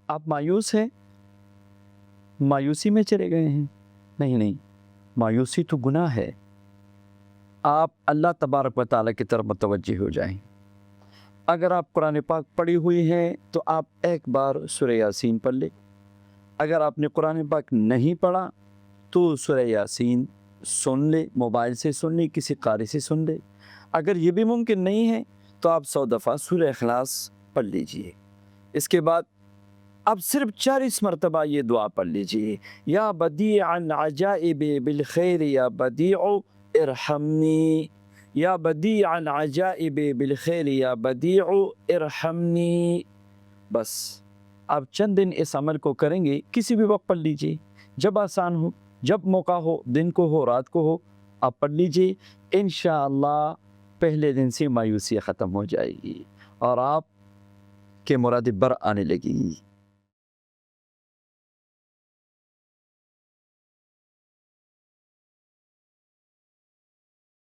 آپ مایوس ہیں، مایوسی میں چلے گئے ہیں؟ نہیں، مایوسی تو گناہ ہے۔ آپ اللہ تبارک و تعالیٰ کی طرف متوجہ ہو جائیں۔ اگر آپ قرآن پاک پڑھی ہوئی ہیں تو آپ ایک بار سورہ یاسین پڑھ لیں۔ اگر آپ نے قرآن پاک نہیں پڑھا تو سورہ یاسین سن لے، موبائل سے سن لے، کسی قاری سے سن لے۔ اگر یہ بھی ممکن نہیں ہے تو آپ 100 دفعہ سورہ اخلاص پڑھ لیجئے۔ اس کے بعد اب صرف 40 مرتبہ یہ دعا پڑھ لیجئے، یا بدیع العجائب بالخیر یا بدیع ارحمنی، یا بدیع العجائب بالخیر یا بدیع ارحمنی۔ بس آپ چند دن اس عمل کو کریں گے، کسی بھی وقت پڑھ لیجئے، جب آسان ہو، جب موقع ہو، دن کو ہو، رات کو ہو، آپ پڑھ لیجئے۔ انشاءاللہ پہلے دن سے مایوسی ختم ہو جائے گی اور آپ کے مراد بر آنے لگی۔